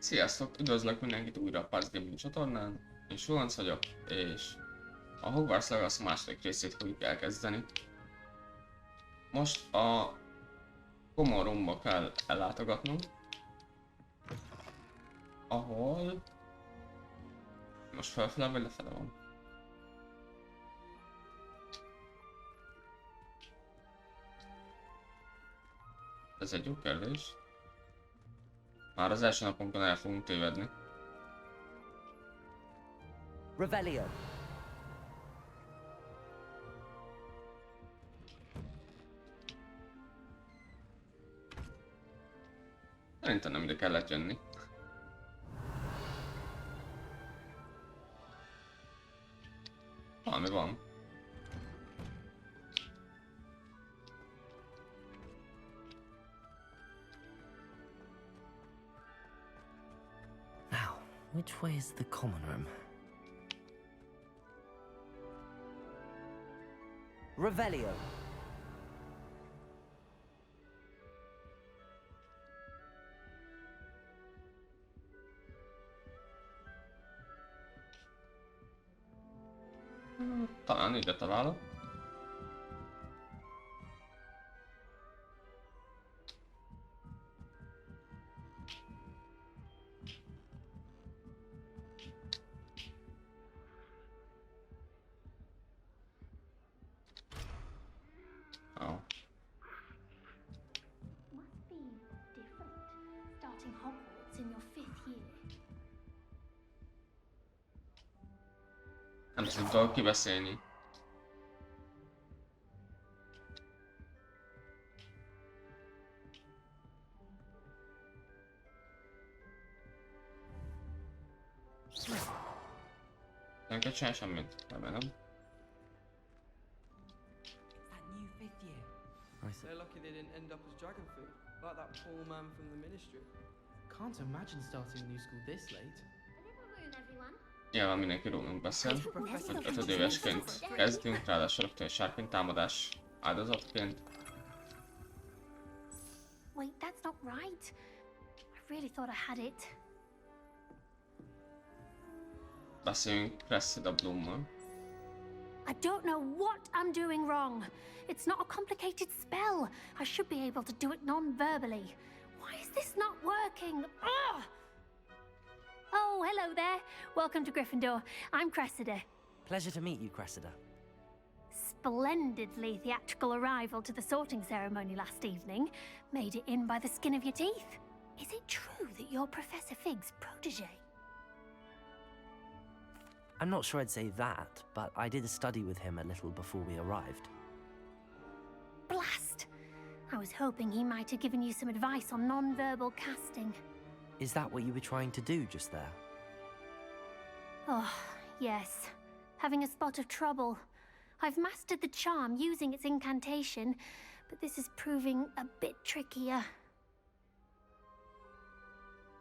Sziasztok! Üdvözlök mindenkit újra a PUDS Gaming csatornán. Én Célunk vagyok, és a Hogwarts Legacy második részét fogjuk elkezdeni. Most a Common Roomba kell ellátogatnunk, ahol most felfele vagy lefele van? Ez egy jó kérdés. Már az első napunkon el fogunk tévedni. Revelio. Szerintem nem ide kellett jönni. Valami van. Now, which way is the common room? Revelio. Talán ide találok. Oh. Must be different, starting Hogwarts in your 5th year. Nem tudok kibeszélni. Nem kell csinálni semmit, remélem. That new 5th year. They're lucky they didn't end up as dragon food, like that poor man from the ministry. Can't imagine starting a new school this late. I never ruin everyone. Nyilván mindenki rólunk beszél. 5 évesként kezdünk, ráadásul rögtön egy sárkánytámadás áldozatként. Wait, that's not right. I really thought I had it. Beszéljünk Cressida Bloommal. I don't know what I'm doing wrong. It's not a complicated spell. I should be able to do it non-verbally. Why is this not working? Ugh! Oh, hello there. Welcome to Gryffindor. I'm Cressida. Pleasure to meet you, Cressida. Splendidly theatrical arrival to the sorting ceremony last evening. Made it in by the skin of your teeth. Is it true that you're Professor Fig's protege? I'm not sure I'd say that, but I did study with him a little before we arrived. Blast! I was hoping he might have given you some advice on non-verbal casting. Is that what you were trying to do just there? Oh, yes. Having a spot of trouble. I've mastered the charm using its incantation, but this is proving a bit trickier.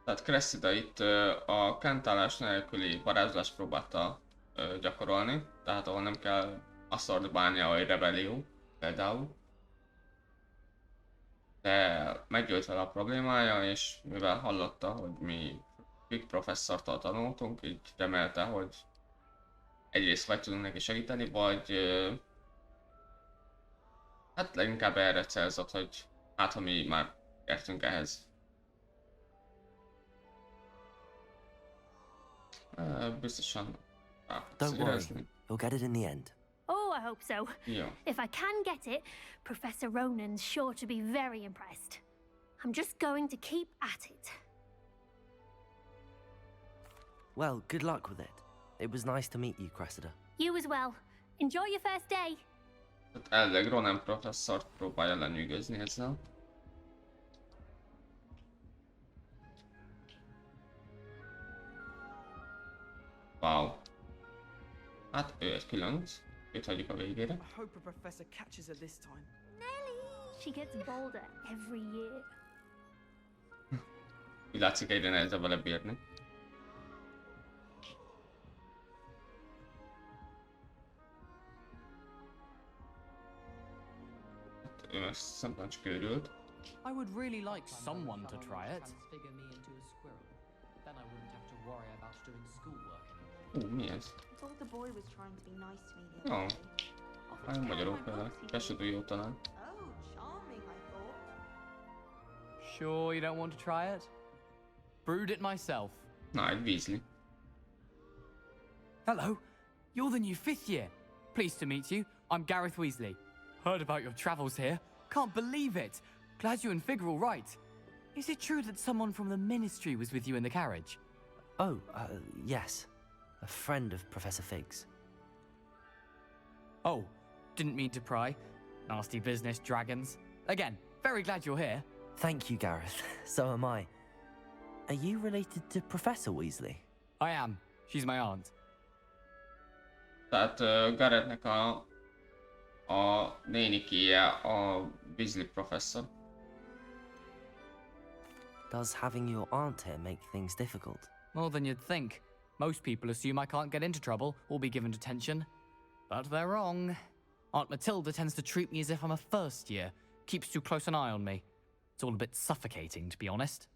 Tehát Cressida itt a kentálás nélküli varázslást próbálta gyakorolni, tehát ahol nem kell asszort bánnia, vagy rebellió például. De meggyőlt vele a problémája, és mivel hallotta, hogy mi Fig professzortól tanultunk, így remélte, hogy egyrészt vagy tudunk neki segíteni, vagy hát leginkább erre célzott, hogy hát ha mi már értünk ehhez. Biztosan Don't worry, you'll get it in the end. Oh, I hope so. Yeah. If I can get it, Professor Ronan's sure to be very impressed. I'm just going to keep at it. Well, good luck with it. It was nice to meet you, Cressida. You as well. Enjoy your first day. Tehát elvileg Ronan professzort próbálja lenyűgözni ezzel. Wow. Hát ő egy különc. Őt hagyjuk a végére. I hope a professor catches her this time. She gets bolder every year. Úgy látszik, egyre nehezebb vele bírni. Hát ő meg szemben csak őrült. I would really like someone to try it. Transfigure me into a squirrel. Then I wouldn't have to worry about doing schoolwork anymore. Mi ez? I thought the boy was trying to be nice to me the Oh. other day. Offered to Hát carry magyarul my például. books, he Keserű jó talán. Oh, charming, I thought. Sure you don't want to try it? Brewed it myself. Na, egy Weasley. Hello, you're the new 5th year. Pleased to meet you. I'm Gareth Weasley. Heard about your travels here. Can't believe it. Glad you and Fig are all right. Is it true that someone from the Ministry was with you in the carriage? Oh, yes. A friend of Professor Fig's. Oh, didn't mean to pry. Nasty business, dragons. Again, very glad you're here. Thank you, Gareth. So am I. Are you related to Professor Weasley? I am. She's my aunt. Tehát Garrettnek a nénikéje a Weasley professzor. Does having your aunt here make things difficult? More than you'd think. Most people assume I can't get into trouble or be given detention. But they're wrong. Aunt Matilda tends to treat me as if I'm a first year. Keeps too close an eye on me. It's all a bit suffocating, to be honest.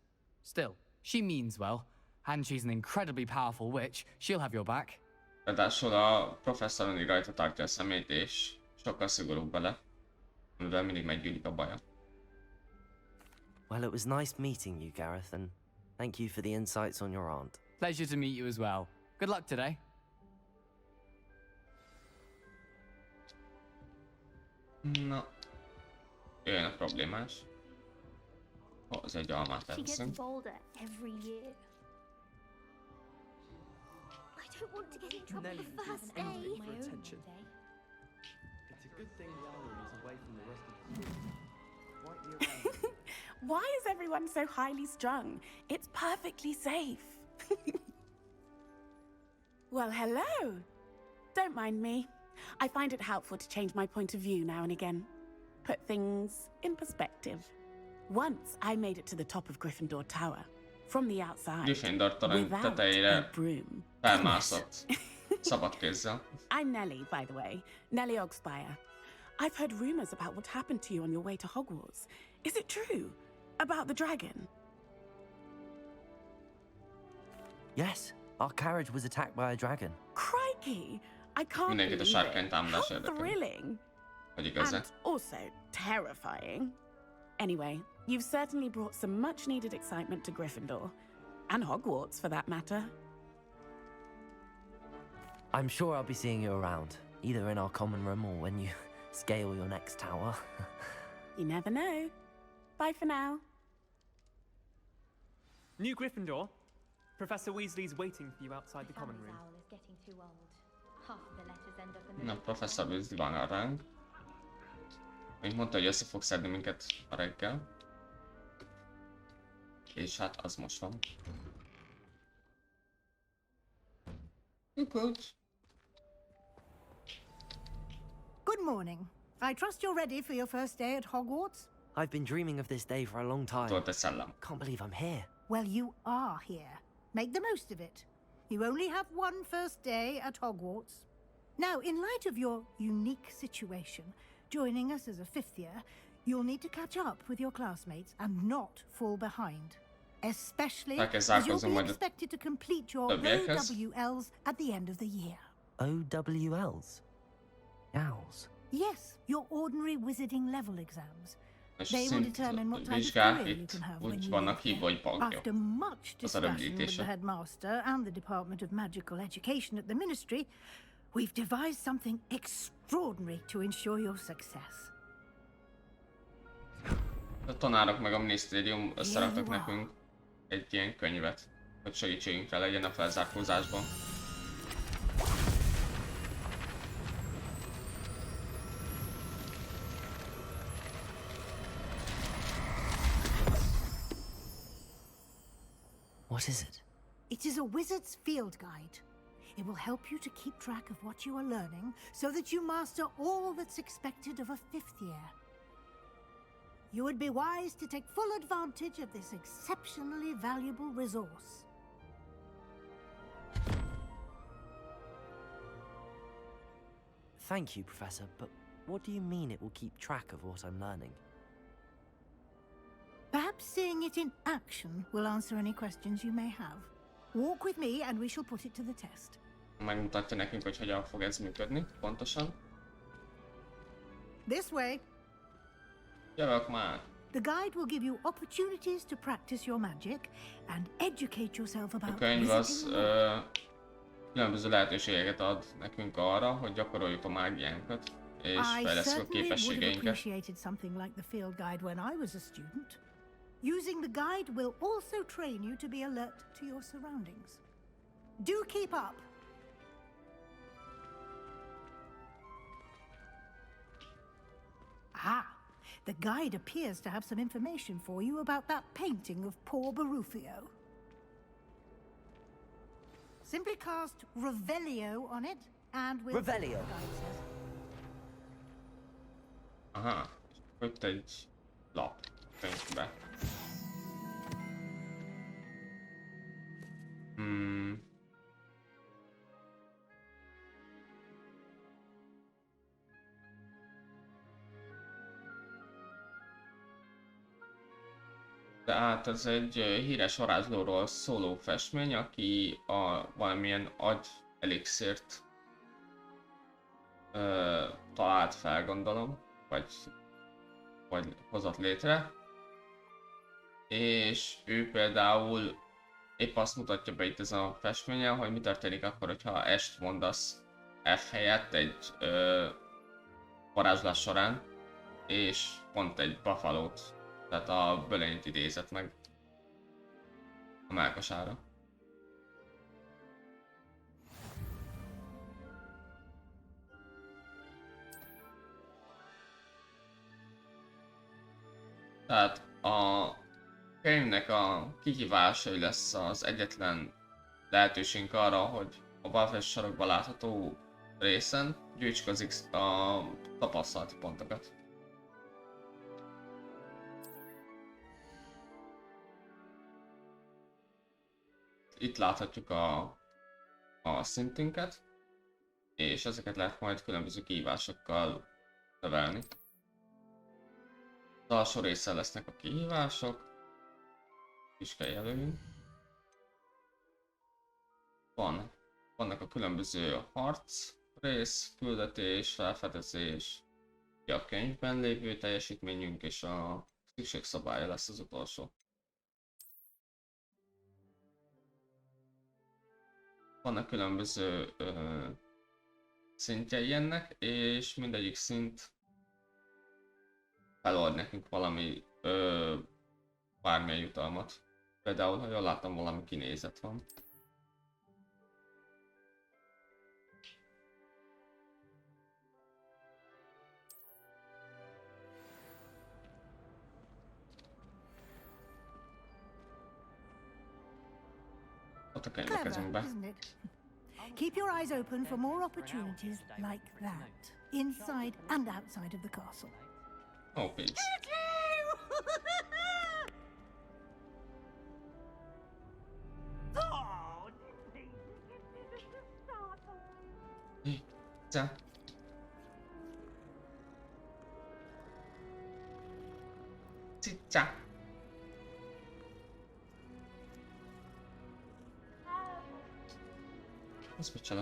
Still, she means well. And she's an incredibly powerful witch. She'll have your back. Ráadásul a professzor mindig rajta tartja a szemét, és sokkal szigorúbb vele, amivel mindig meggyűlik a baja. Well, it was nice meeting you, Gareth, and thank you for the insights on your aunt. Pleasure to meet you as well. Good luck today. Na, jöjjön a problémás. Az egy almát She gets elveszünk. bolder every year. I don't want to get in trouble Nelly, the first you've day. ended for attention. It's a good thing the owner is away from the rest of the school. Quite the arrangement. Why is everyone so highly strung? It's perfectly safe. Well, hello. Don't mind me. I find it helpful to change my point of view now and again. Put things in perspective. Once I made it to the top of Gryffindor Tower. From the outside. Gryffindor torony Without a tetejére broom. felmászott. Szabad kézzel. I'm Nellie, by the way. Nellie Ogspire. I've heard rumors about what happened to you on your way to Hogwarts. Is it true? About the dragon? Yes, our carriage was attacked by a dragon. Crikey! I can't Mindenkit a believe sárkány it. támadás How érdekel. thrilling! Hogy igaz-e? And also terrifying. Anyway, you've certainly brought some much-needed excitement to Gryffindor. And Hogwarts, for that matter. I'm sure I'll be seeing you around, either in our common room or when you scale your next tower. You never know. Bye for now. New Gryffindor. Professor Weasley's waiting for you outside the common room. Owl is getting too old. Half of the letters end up in the Na, professzor Weasley van a ránk. Mint mondta, hogy össze fog szedni minket a reggel. És hát az most van. Good. Good morning. I trust you're ready for your first day at Hogwarts? I've been dreaming of this day for a long time. Volt egy szellem. Can't believe I'm here. Well, you are here. Make the most of it. You only have one first day at Hogwarts. Now, in light of your unique situation, joining us as a 5th year, you'll need to catch up with your classmates and not fall behind. Especially as you'll be expected to complete your OWLs at the end of the year. OWLs? Owls? Yes, your ordinary wizarding level exams. És They will determine what type of vizsgák career you itt can have when úgy you vannak leave hívva, hogy here. bankja. After much Az a discussion with the rövidítése. headmaster and the Department of Magical Education at the Ministry, we've devised something extraordinary to ensure your success. A tanárok meg a minisztérium összeraktak nekünk egy ilyen könyvet, hogy segítségünkre legyen a felzárkózásban. What is it? It is a wizard's field guide. It will help you to keep track of what you are learning so that you master all that's expected of a 5th year. You would be wise to take full advantage of this exceptionally valuable resource. Thank you, Professor, but what do you mean it will keep track of what I'm learning? Perhaps seeing it in action will answer any questions you may have. Walk with me and we shall put it to the test. Megmutatja nekünk, hogy hogyan fog ez működni, pontosan. This way. Jövök már! The guide will give you opportunities to practice your magic and educate yourself A about könyv az visiting the world. különböző lehetőségeket ad nekünk arra, hogy gyakoroljuk a mágiánkat, és I fejlesztjük a certainly would have képességeinket. appreciated something like the field guide when I was a student. Using the guide will also train you to be alert to your surroundings. Do keep up. Ah, the guide appears to have some information for you about that painting of poor Barufio. Simply cast Revelio on it, and we'll... Revelio. the guide says. Aha, ott egy lap könyvbe. Tehát ez egy híres varázslóról szóló festmény, aki valamilyen agy elixírt talált fel, gondolom, vagy hozott létre. És ő például épp azt mutatja be itt ez a festményen, hogy mi történik akkor, hogyha est mondasz F helyett egy varázslás során, és pont egy buffalót, tehát a bölényt idézett meg a mellkasára. Tehát a könyvnek a kihívásai lesz az egyetlen lehetőségünk arra, hogy a balfest sarokban látható részen gyűjtsük a tapasztalati pontokat. Itt láthatjuk a szintünket, és ezeket lehet majd különböző kihívásokkal növelni. Az alsó részen lesznek a kihívások, is kell jelöljünk. Vannak a különböző harc rész, küldetés, felfedezés, a könyvben lévő teljesítményünk, és a szükségszabálya lesz az utolsó. Vannak különböző szintjei ennek, és mindegyik szint felold nekünk valami bármilyen jutalmat. Például, ha jól láttam, valami kinézet van. Ott a könyv a kezünkbe. Isn't it? Keep your eyes open for more opportunities like that, inside and outside of the castle. Oh, please. Cica. Cica. Ez micsoda?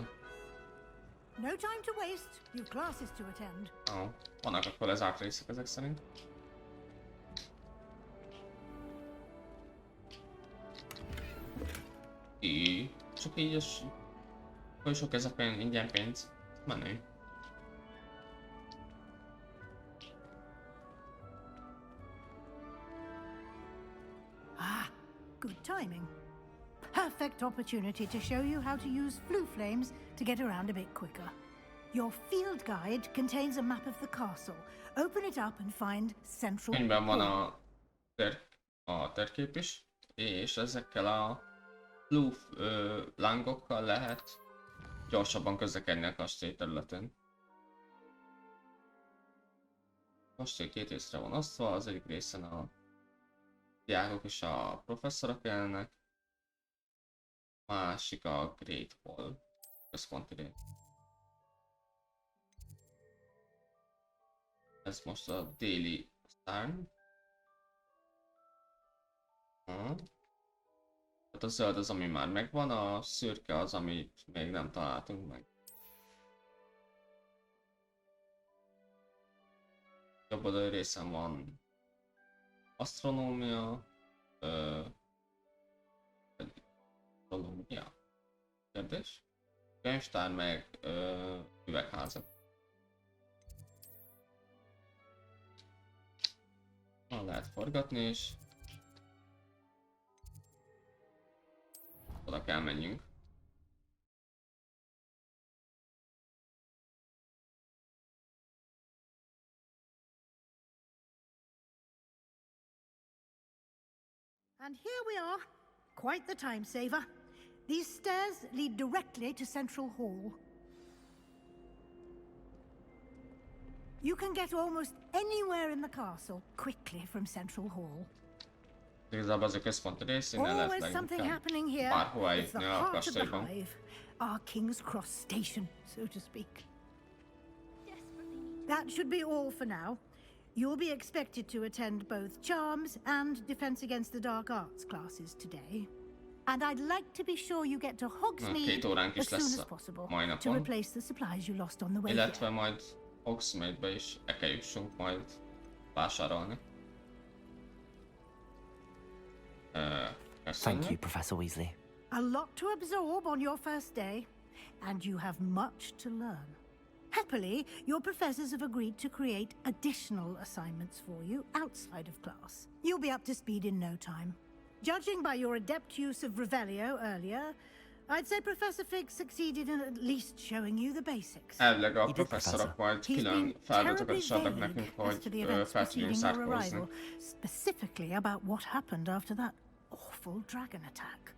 No time to waste. You've classes to attend. Oh, vannak akkor lezárt részek ezek szerint. Csak így és sok ez a pénz, ingyen pénz. Menő. Ah, good timing. Perfect opportunity to show you how to use flue flames to get around a bit quicker. Your field guide contains a map of the castle. Open it up and find central. Könyvben van a térkép is, és ezekkel a flue lángokkal lehet gyorsabban közlekedni a kastély területén. A kastély két részre van osztva, az egyik részen a diákok és a professzorok élnek, másik a Great Hall központi rész. Ez most a déli szárny. Tehát a zöld az, ami már megvan, a szürke az, amit még nem találtunk meg. Jobb oldali részen van asztronómia, asztronómia? Kérdés? Könyvtár meg üvegházak. Lehet forgatni is. Oda kell menjünk. And here we are. Quite the time saver. These stairs lead directly to Central Hall. You can get almost anywhere in the castle quickly from Central Hall. Igazából az a központi rész, innen lehet Always something leginkább happening here. bárhová It's the jutni a heart of the kastélyban. hive, our King's Cross station, so to speak. That should be all for now. You'll be expected to attend both Charms and Defense Against the Dark Arts classes today. And I'd like to be sure you get to Hogsmeade 2 óránk as is soon lesz as a possible mai to napon. replace the supplies you lost on the way Illetve here. majd Hogsmeade-be is el kell jussunk majd vásárolni. Thank you, Professor Weasley. A lot to absorb on your first day, and you have much to learn. Happily, your professors have agreed to create additional assignments for you outside of class. You'll be up to speed in no time. Judging by your adept use of Revelio earlier, I'd say Professor Fig succeeded in at least showing you the basics. Elvileg a professzorok majd He's külön been feladatokat is terribly adnak nekünk, vague as to the hogy events fel tudjunk preceding your zárkózni. arrival, specifically about what happened after that awful dragon attack.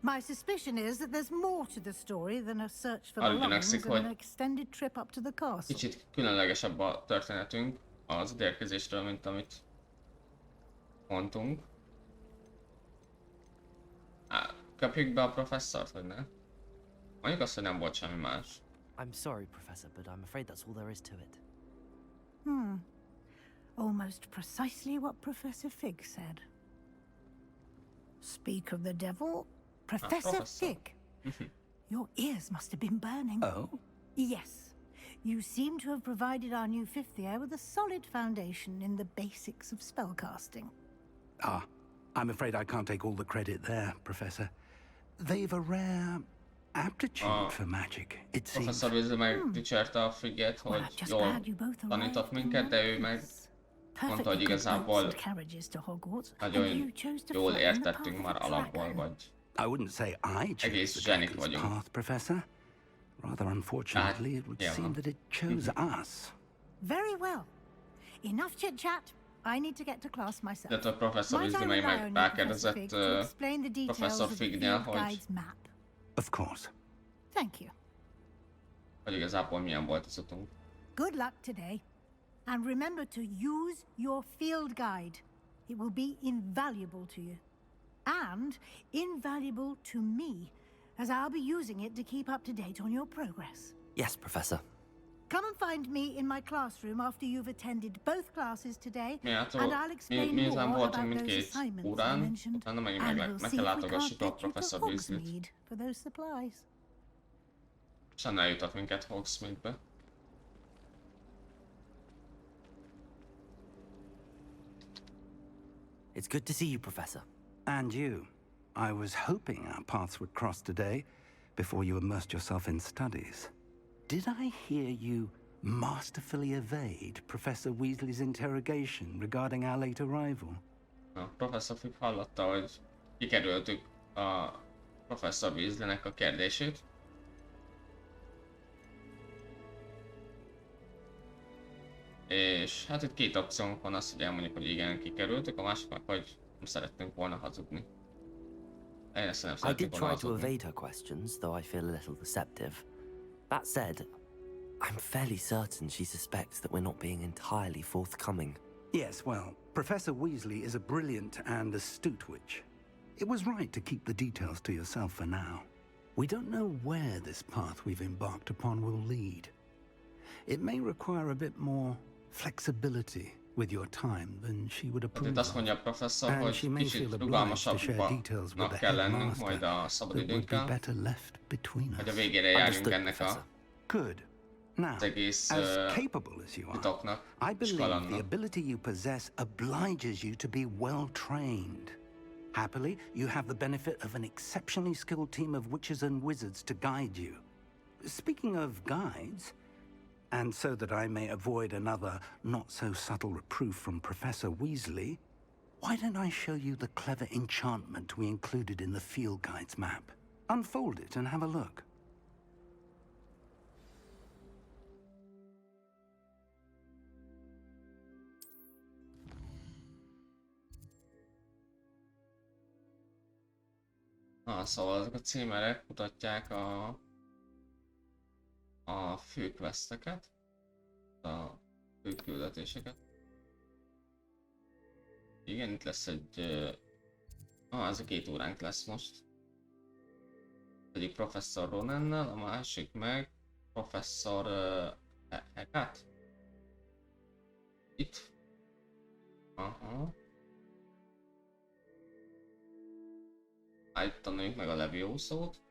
My suspicion is that there's more to the story than a search for Arra belongings gyanakszik, and an hogy extended trip up to the castle. kicsit különlegesebb a történetünk az érkezésről, mint amit mondtunk. Kapjuk be a professzort, vagy ne? Mondjuk azt, hogy nem volt semmi más. I'm sorry, Professor, but I'm afraid that's all there is to it. Almost precisely what Professor Fig said. Speak of the devil, Professor Professor. Fig. Your ears must have been burning. Oh? Yes. You seem to have provided our new fifth year with a solid foundation in the basics of spellcasting. Ah, I'm afraid I can't take all the credit there, Professor. They've a rare aptitude for magic, it seems. Professzor Weasley meg dicsérte a Figet, Well, hogy I'm just jól glad you both tanított arrived in minket, de ő one meg piece. mondta, hogy Perfectly good igazából boats and carriages to Hogwarts, and nagyon you chose to jól follow in the értettünk path már of the alapból, dragon. vagy I wouldn't say I chose egész the zsenik dragon's vagyunk. path, Professor. Rather unfortunately, it would yeah, seem well. that it chose us. Very well. Enough chit-chat. I need to get to class myself. illetve a professzor Might I Weasley meg rely on you, rákérdezett Professor Fig, to explain the details professzor of the Fignél, field hogy, guide's map? Of course. Thank you. hogy igazából milyen volt az utunk. Good luck today. And remember to use your field guide. It will be invaluable to you. And invaluable to me, as I'll be using it to keep up to date on your progress. Yes, Professor. Come and find me in my classroom after you've attended both classes today, Miután and I'll explain miután more voltunk about those mindkét assignments I órán, mentioned, utána megint and meg we'll kell see if we látogassuk can't a get you to professzor Weasley-t. Hogsmeade for those supplies. És onnan eljutott minket Hogsmeade-be. It's good to see you, Professor. And you. I was hoping our paths would cross today before you immersed yourself in studies. Did I hear you masterfully evade Professor Weasley's interrogation regarding our late arrival? A professzor Fig hallotta, hogy kikerültük a professzor Weasleynek a kérdését. És hát itt két opciónk van, az, hogy elmondjuk, hogy igen, kikerültük, a másik meg, hogy nem szerettünk volna hazudni. Én ezt nem I szeretnék did volna try to hazudni. evade her questions, though I feel a little deceptive. That said, I'm fairly certain she suspects that we're not being entirely forthcoming. Yes, well, Professor Weasley is a brilliant and astute witch. It was right to keep the details to yourself for now. We don't know where this path we've embarked upon will lead. It may require a bit more flexibility with your time, then she would Hát approve itt azt mondja a of. professzor, And hogy she may kicsit feel obliged to share details with rugalmasabbnak the kell lennünk headmaster majd a that would be szabadidőnkkel, better left between hogy a us. végére járjunk Understood, ennek Professor. a Good. Now, az egész as capable as you are, titoknak, I és believe the kalandnak. ability you possess obliges you to be well trained. Happily, you have the benefit of an exceptionally skilled team of witches and wizards to guide you. Speaking of guides, and so that I may avoid another not-so-subtle reproof from Professor Weasley, why don't I show you the clever enchantment we included in the field guide's map? Unfold it and have a look. Szóval ezek a címerek mutatják a fő questeket, a fő küldetéseket. Igen, itt lesz egy... ez a 2 óránk lesz most. Egyik professzor Ronannel, a másik meg professzor Hecat. Itt. Aha. Itt tanuljuk meg a Leviosa-t,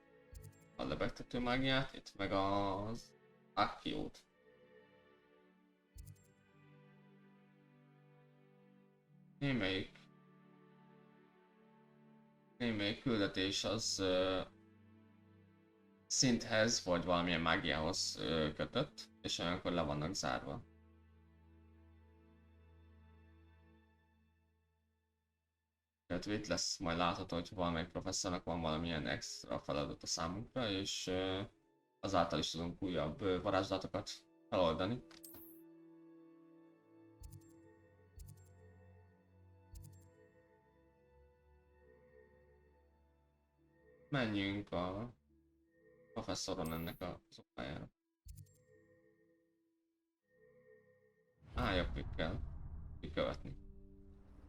a lebegtető mágiát, itt meg az Accio-t. Némelyik küldetés az szinthez vagy valamilyen mágiához kötött, és olyankor le vannak zárva. Tehát itt lesz majd látható, hogy valamelyik professzornak van valamilyen extra feladat a számunkra, és azáltal is tudunk újabb varázslatokat feloldani. Menjünk a professzoron ennek a szobájára. Jobb, itt kell követni.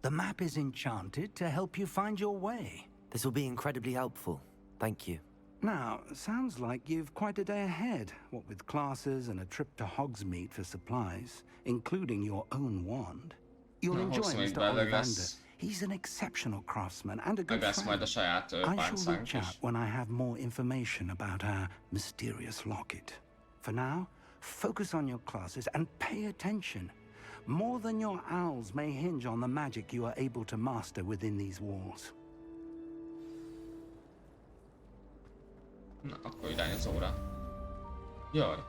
The map is enchanted to help you find your way. This will be incredibly helpful. Thank you. Now, sounds like you've quite a day ahead, what with classes and a trip to Hogsmeade for supplies, including your own wand. You'll enjoy Mr. Ollivander. He's an exceptional craftsman and a good friend. I shall reach out when I have more information about our mysterious locket. For now, focus on your classes and pay attention. More than your owls may hinge on the magic you are able to master within these walls. Na, akkor irány az óra. Jaj.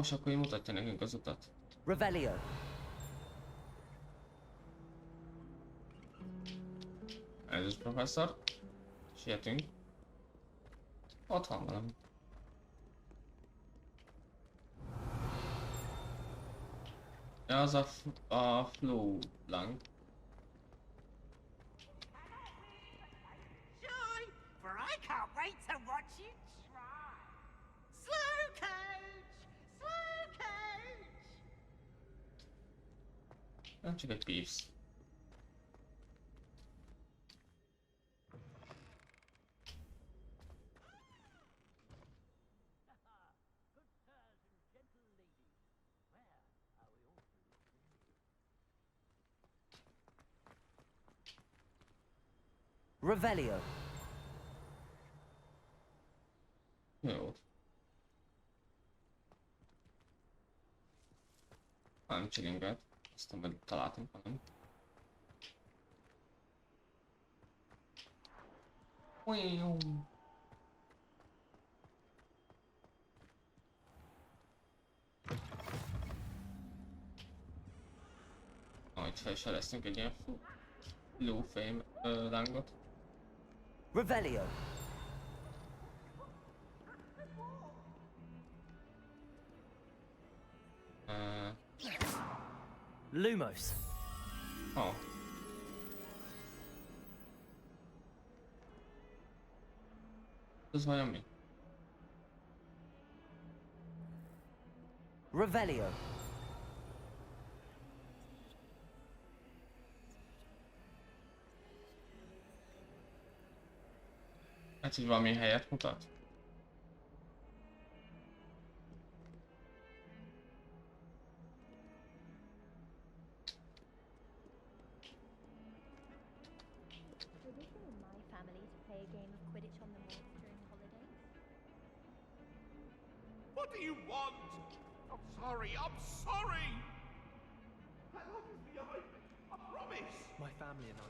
És akkor így mutatja nekünk az utat. Revelio. Ez is professzor. Sietünk. Ott van valami. Ja, az a flow lang. Joy, for I can't wait to watch you try. Slow coach, slow coach. Nem csak egy Peeves. Revelio. Jó. Nem csilinget. Aztán majd találtunk valamit. Itt fel is feleztünk egy ilyen lófém lángot. Revelio. Lumos. Ez vajon mi? Revelio. Hát így valami helyet mutat? What do you want? I'm sorry, I'm sorry! My love is behind me, I promise! My family and I.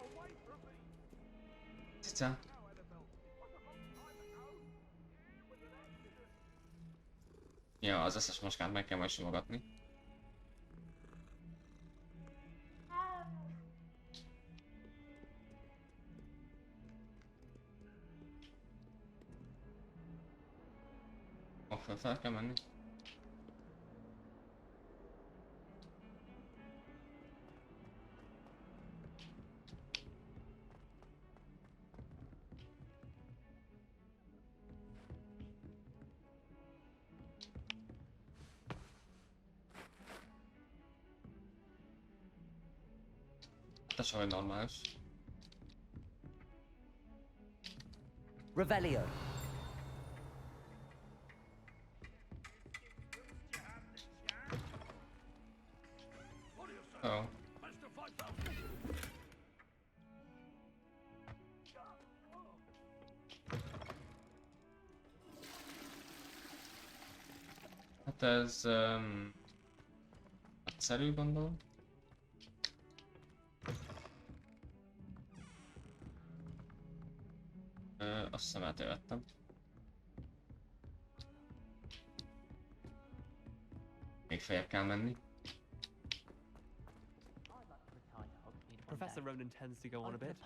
Away from me! Cica. Ja, az összes macskát meg kell majd simogatni. Fel kell menni. Ez sem vagy normális. Revelio. Oh. Hát ez egyszerű, gondolom. Azt hiszem eltévedtem. Még feljebb kell menni. Professor Ronan tends to go on a bit.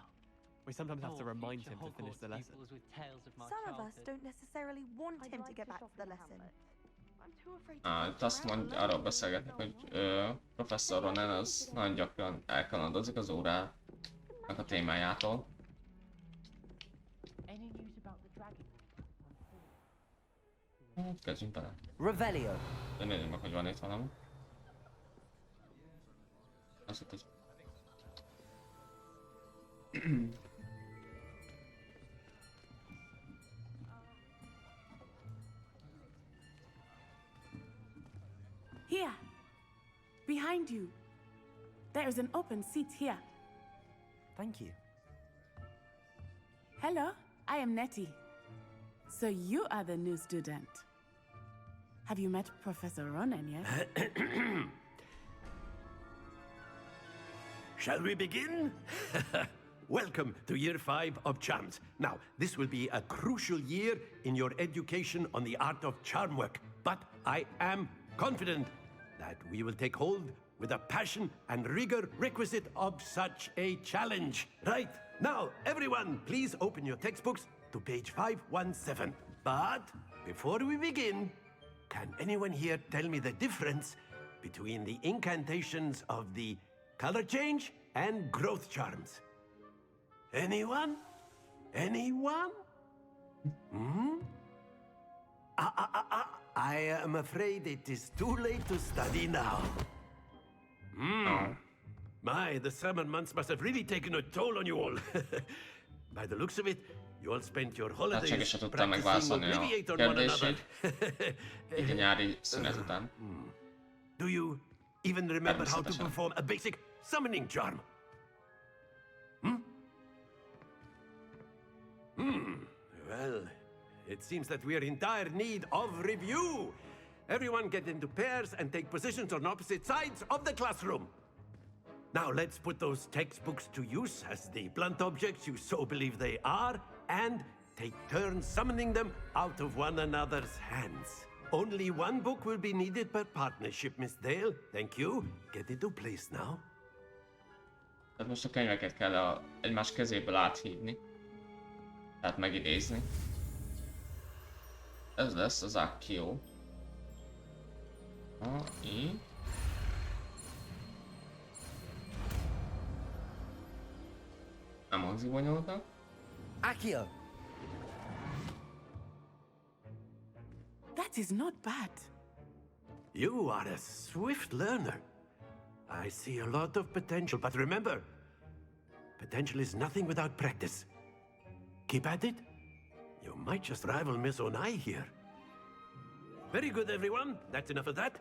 We sometimes have to remind him to finish the lesson. Some of us don't necessarily want him to get back to the lesson. Itt azt mondja, arról beszélgetnek, hogy Professor Ronan az nagyon gyakran elkalandozik az órának a témájától. Hát kezdjünk bele. Revelio. De nézzük meg, hogy van itt valami. Azt itt egy... Here. Behind you. There is an open seat here. Thank you. Hello, I am Nettie. So you are the new student. Have you met Professor Ronan yet? Shall we begin? Welcome to Year 5 of Charms. Now, this will be a crucial year in your education on the art of charm work, but I am confident that we will take hold with the passion and rigor requisite of such a challenge. Right, now, everyone, please open your textbooks to page 517. But before we begin, can anyone here tell me the difference between the incantations of the color change and growth charms? Anyone? Anyone? Hmm? I am afraid it is too late to study now. My, the summer months must have really taken a toll on you all. By the looks of it, you all spent your holidays practicing Obliviate on one another. Így a nyári szünet után. Do you even remember how to perform a basic summoning charm? Well, it seems that we are in dire need of review. Everyone get into pairs and take positions on opposite sides of the classroom. Now let's put those textbooks to use as the blunt objects you so believe they are, and take turns summoning them out of one another's hands. Only one book will be needed per partnership, Miss Dale. Thank you. Get into place now. Tehát most a könyveket kell egymás kezéből áthívni. Tehát megidézni. Ez lesz az Accio. Így. Nem hangzik bonyolultak. Accio! That is not bad. You are a swift learner. I see a lot of potential, but remember, potential is nothing without practice. Keep at it. You might just rival Miss Onai here. Very good, everyone. That's enough of that.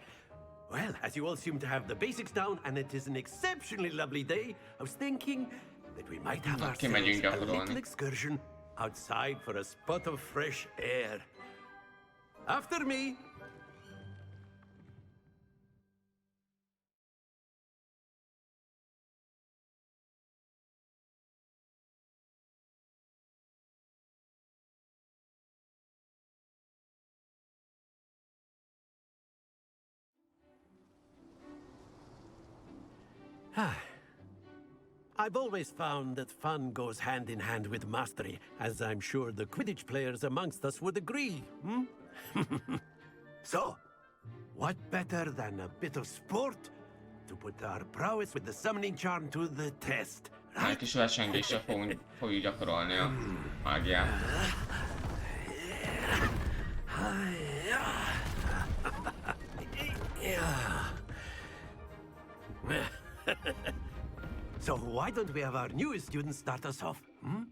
Well, as you all seem to have the basics down, and it is an exceptionally lovely day, I was thinking that we might have ourselves a little excursion outside for a spot of fresh air. After me. I've always found that fun goes hand in hand with mastery, as I'm sure the Quidditch players amongst us would agree, hmm? So, what better than a bit of sport to put our prowess with the summoning charm to the test, Egy right? kis versengéssel fogjuk gyakorolni a mágiát. So why don't we have our newest students start us off? Hmm?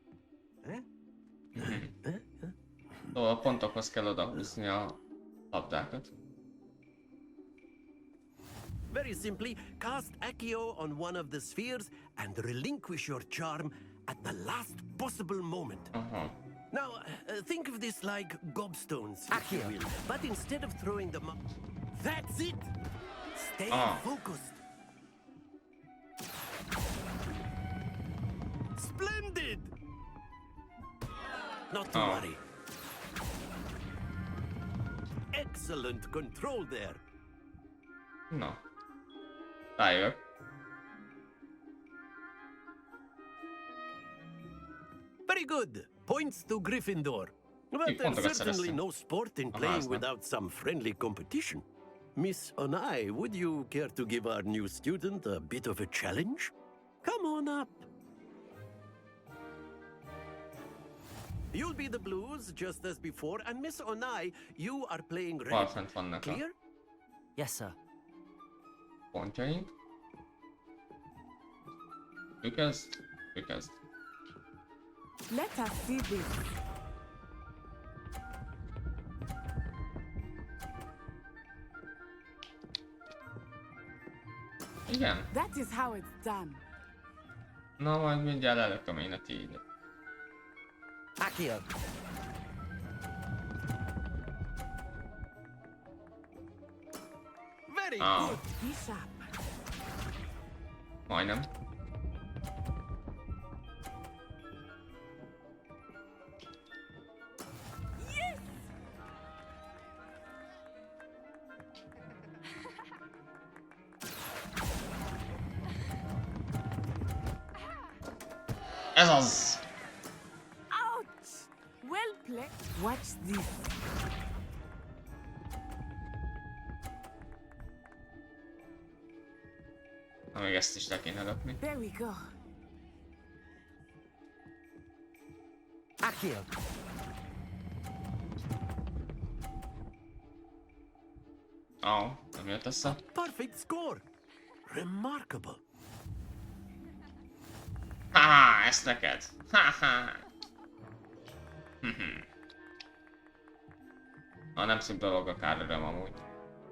Szóval a pontokhoz kell odahúzni a labdákat. Very simply, cast Accio on one of the spheres and relinquish your charm at the last possible moment. Now, think of this like gobstones, if you will. But instead of throwing them up... That's it! Stay focused. Splendid! Not to worry. Excellent control there. Na. Rájövök. Very good. Points to Gryffindor. But there's certainly no sport in playing without some friendly competition. Miss Onai, would you care to give our new student a bit of a challenge? Come on up. You'll be the blues, just as before, and Miss Onai, you are playing red. Clear? Yes, sir. Pontjaink. Because. Let us see this. Igen. That is how it's done. Na, majd mindjárt lelököm én a tiédet. Accio. Very good. Majdnem. Ez az! Ouch! Well played. Watch this. Na, még ezt is le kéne lökni. There we go. Accio. Nem jött össze. Perfect score. Remarkable. Haha, ezt neked. Haha. Nem szép dolog a kár öröm amúgy.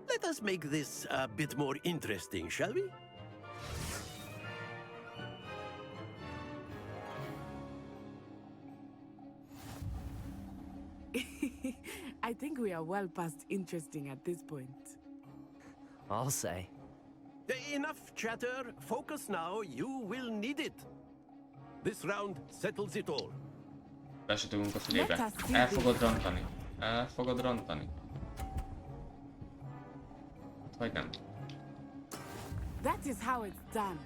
Let us make this a bit more interesting, shall we? I think we are well past interesting at this point. I'll say. Enough chatter. Focus now. You will need it. This round settles it all. Be se tudunk a fülébe. El fogod rontani. El fogod rontani. Vagy nem. That is how it's done.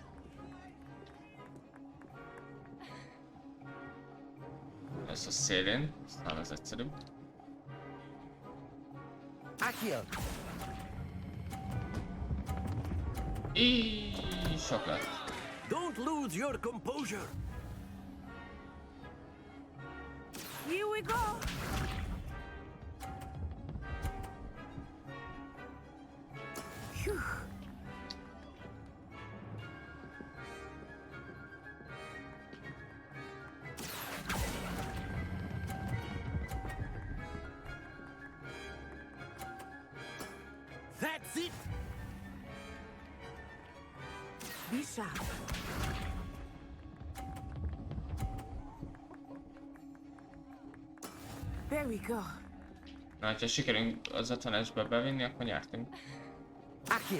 Ez a szélén, aztán az egyszerűbb. Accio. Sok lett. Don't lose your composure. Here we go. Phew. That's it. Be sharp. There we go. Na, ha sikerünk az 50-esbe bevinni, akkor nyertünk. Accio!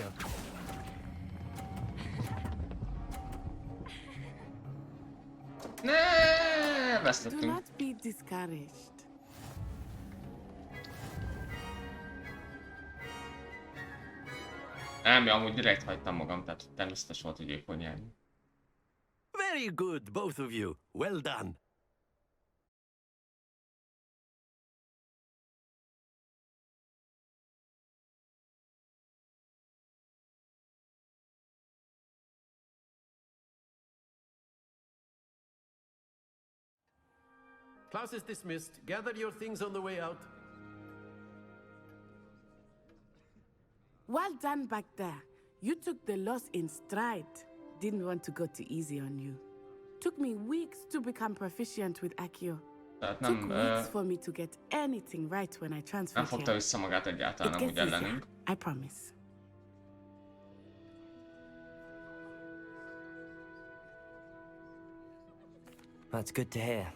Ne, Do vesztettünk. not be discouraged. Nem, amúgy direkt hagytam magam, tehát természetes volt, hogy ők fog nyerni. Very good, both of you. Well done. Class is dismissed. Gather your things on the way out. Well done back there. You took the loss in stride. Didn't want to go too easy on you. Took me weeks to become proficient with Accio. Tehát Took nem, weeks for me to get anything right when I nem transferred fogta here. vissza magát egyáltalán It amúgy gets easier, ellenünk. I promise. That's good to hear.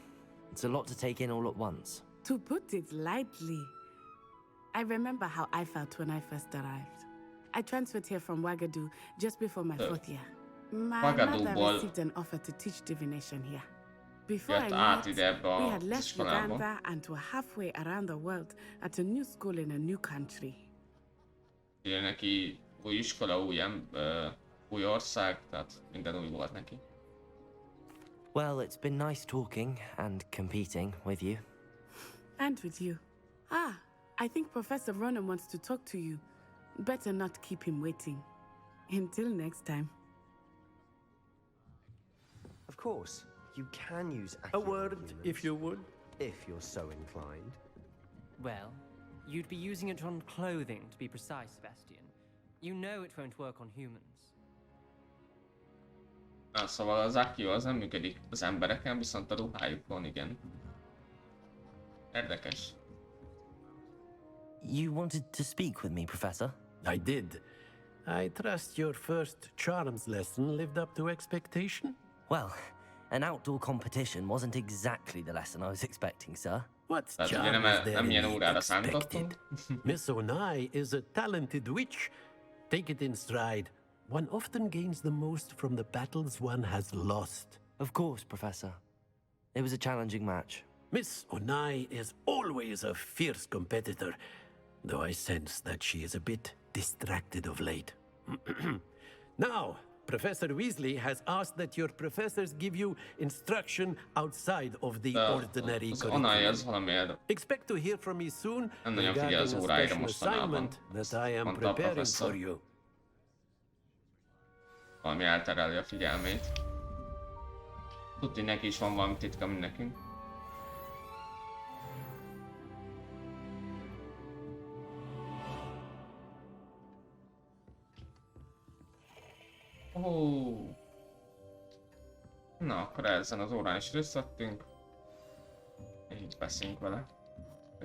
It's a lot to take in all at once. To put it lightly, I remember how I felt when I first arrived. I transferred here from Wagadu just before my fourth year. My mother received an offer to teach divination here. Before I knew it, we had left Uganda and were halfway around the world at a new school in a new country. Ugye neki új iskola, új ország, tehát minden új volt neki. Well, it's been nice talking and competing with you. And with you. Ah, I think Professor Ronan wants to talk to you. Better not keep him waiting. Until next time. Of course, you can use A word, if you would. if you're so inclined. Well, you'd be using it on clothing, to be precise, Sebastian. You know it won't work on humans. Na, szóval az Accio az nem működik az embereken, viszont a ruhájukon igen. Érdekes. You wanted to speak with me, Professor? I did. I trust your first charms lesson lived up to expectation? Well, an outdoor competition wasn't exactly the lesson I was expecting, sir. What's Tehát ugye charm is there nem ilyen in the órára számítottunk. expected? Miss Onai is a talented witch. Take it in stride. One often gains the most from the battles one has lost. Of course, Professor. It was a challenging match. Miss Onai is always a fierce competitor, though I sense that she is a bit distracted of late. Now, Professor Weasley has asked that your professors give you instruction outside of the ordinary Az Onai az curriculum. valamiért Expect to hear from me soon nem nagyon figyel regarding az a óráira special mostanában. assignment that I am Mondta a preparing professzor. for you. Valami eltereli a figyelmét. Tudni neki is van valami titka, mint nekünk. Na, akkor ezen az órán is részlettünk. Így beszélünk vele.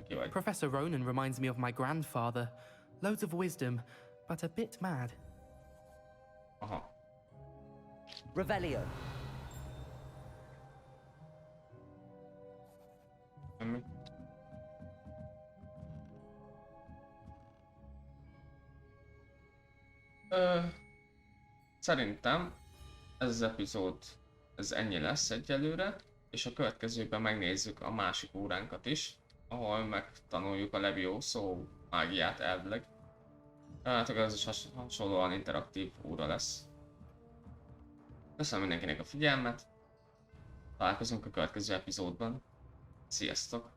Ki vagy? Professor Ronan reminds me of my grandfather. Loads of wisdom, but a bit mad. Aha. Revelio. Semmi. Szerintem ez az epizód, ez ennyi lesz egyelőre, és a következőben megnézzük a másik óránkat is, ahol megtanuljuk a Levioso mágiát elvileg. Hát ez is hasonlóan interaktív óra lesz. Köszönöm mindenkinek a figyelmet, találkozunk a következő epizódban. Sziasztok!